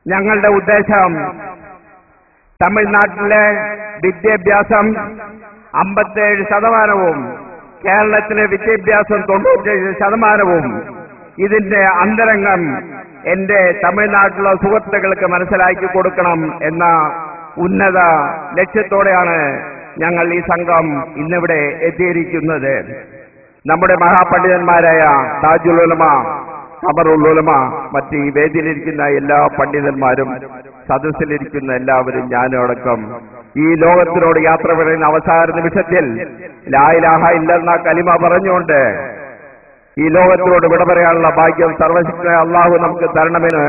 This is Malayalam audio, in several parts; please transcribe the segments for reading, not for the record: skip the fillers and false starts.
ഞങ്ങളുടെ ഉദ്ദേശം തമിഴ്നാട്ടിലെ വിദ്യാഭ്യാസം 57%, കേരളത്തിലെ വിദ്യാഭ്യാസം 97%. ഇതിന്റെ അന്തരംഗം എന്റെ തമിഴ്നാട്ടിലെ സുഹൃത്തുക്കൾക്ക് മനസ്സിലാക്കി കൊടുക്കണം എന്ന ഉന്നത ലക്ഷ്യത്തോടെയാണ് ഞങ്ങൾ ഈ സംഘം ഇന്നിവിടെ എത്തിയിരിക്കുന്നത്. നമ്മുടെ മഹാപണ്ഡിതന്മാരായ താജുൽ ഉലമ, ഖമറുൽ ഉലമ, മറ്റ് ഈ വേദിയിലിരിക്കുന്ന എല്ലാ പണ്ഡിതന്മാരും, സദസ്സിലിരിക്കുന്ന എല്ലാവരും, ഞാനടക്കം ഈ ലോകത്തിനോട് യാത്ര പറയുന്ന അവസാന നിമിഷത്തിൽ ലാ ഇലാഹ ഇല്ലല്ലാഹ് കലിമ പറഞ്ഞുകൊണ്ട് ഈ ലോകത്തിനോട് വിട പറയാനുള്ള ഭാഗ്യം സർവശക്തനായ അല്ലാഹു നമുക്ക് തരണമെന്ന്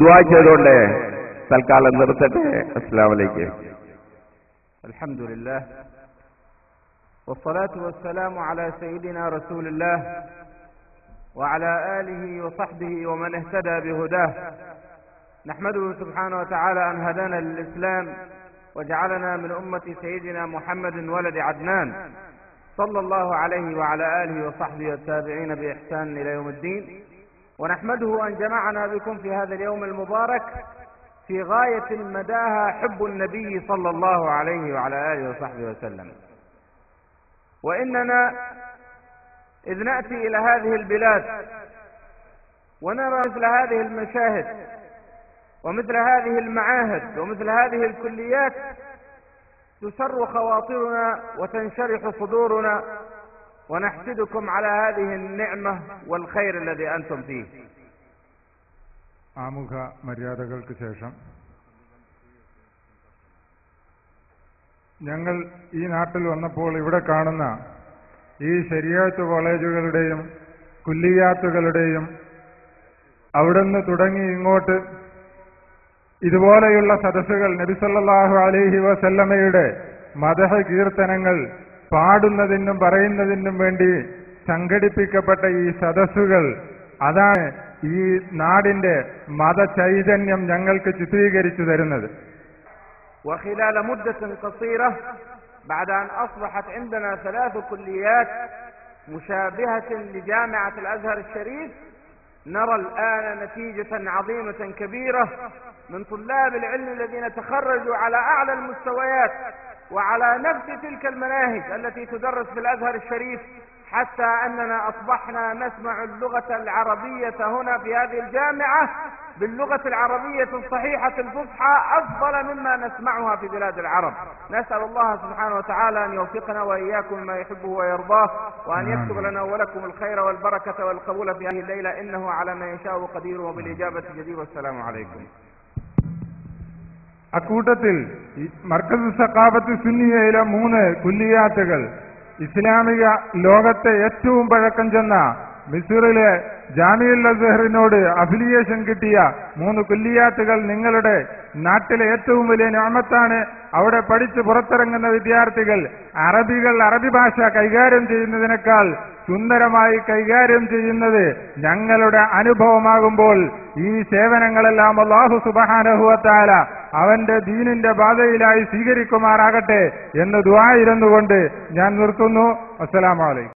ദുആ ചെയ്തുകൊണ്ട് തൽക്കാലം നിർത്തട്ടെ. അസ്സലാമു അലൈക്കും. അൽഹംദുലില്ലാഹ് വസ്സലാത്തു വസ്സലാമു അലാ സയ്യിദിനാ റസൂലില്ലാഹ് وعلى آله وصحبه ومن اهتدى بهداه. نحمده سبحانه وتعالى أن هدانا للإسلام وجعلنا من أمة سيدنا محمد ولد عدنان صلى الله عليه وعلى آله وصحبه والتابعين بإحسان إلى يوم الدين. ونحمده أن جمعنا بكم في هذا اليوم المبارك في غاية مداها حب النبي صلى الله عليه وعلى آله وصحبه وسلم. وإننا إذ نأتي إلى هذه البلاد ونرى مثل هذه المشاهد ومثل هذه المعاهد ومثل هذه الكليات تسر خواطرنا وتنشرح صدورنا ونحسدكم على هذه النعمة والخير الذي أنتم فيه. ആമുഖ മര്യാദകൾക്ക് ശേഷം ഞങ്ങൾ ഈ നാട്ടിൽ വന്നപ്പോൾ ഇവിടെ കാണുന്ന ഈ ശരിയാത്ത് കോളേജുകളുടെയും കുല്ലിയാത്തുകളുടെയും അവിടുന്ന് തുടങ്ങി ഇങ്ങോട്ട് ഇതുപോലെയുള്ള സദസ്സുകൾ നബി സല്ലല്ലാഹു അലൈഹി വസല്ലമയുടെ മദഹ് കീർത്തനങ്ങൾ പാടുന്നതിനും പറയുന്നതിനും വേണ്ടി സംഘടിപ്പിക്കപ്പെട്ട ഈ സദസ്സുകൾ, അതാണ് ഈ നാടിന്റെ മതചൈതന്യം ഞങ്ങൾക്ക് ചിത്രീകരിച്ചു തരുന്നത്. وخلال مدة قصيرة بعد أن أصبحت عندنا 3 كليات مشابهة لجامعة الأزهر الشريف، نرى الآن نتيجة عظيمة كبيرة من طلاب العلم الذين تخرجوا على أعلى المستويات وعلى نفس تلك المناهج التي تدرس في الأزهر الشريف، حتى أننا أصبحنا نسمع اللغة العربية هنا في هذه الجامعة باللغة العربية الصحيحة الفصحى أفضل مما نسمعها في بلاد العرب. نسأل الله سبحانه وتعالى أن يوفقنا وإياكم ما يحبه ويرضاه، وأن يكتب لنا ولكم الخير والبركة والقبول في هذه الليلة، إنه على ما يشاء قدير وبالإجابة جدير. والسلام عليكم. അക്കൂട്ടത്തിൽ മർക്കസ് സഖാഫത്ത് സുന്നിയയിലെ 3 കുല്ലിയാത്തുകൾ, ഇസ്ലാമിക ലോകത്തെ ഏറ്റവും പഴക്കം ചെന്ന മിസ്റിലെ ജാമിഉൽ അസ്ഹറിനോട് അഫിലിയേഷൻ കിട്ടിയ 3 കുല്ലിയാത്തുകൾ നിങ്ങളുടെ നാട്ടിലെ ഏറ്റവും വലിയ നിഅമത്താണ്. അവിടെ പഠിച്ച് പുറത്തിറങ്ങുന്ന വിദ്യാർത്ഥികൾ അറബി ഭാഷ കൈകാര്യം ചെയ്യുന്നതിനേക്കാൾ സുന്ദരമായി കൈകാര്യം ചെയ്യുന്നത് ഞങ്ങളുടെ അനുഭവമാകുമ്പോൾ ഈ സേവനങ്ങളെല്ലാം അല്ലാഹു സുബ്ഹാനഹു വ തആല അവന്റെ ദീനിന്റെ പാതയിലായി സ്വീകരിക്കുമാറാകട്ടെ എന്ന് ദുആ ഇരുന്നുകൊണ്ട് ഞാൻ നിർത്തുന്നു. അസ്സലാമു അലൈക്കും.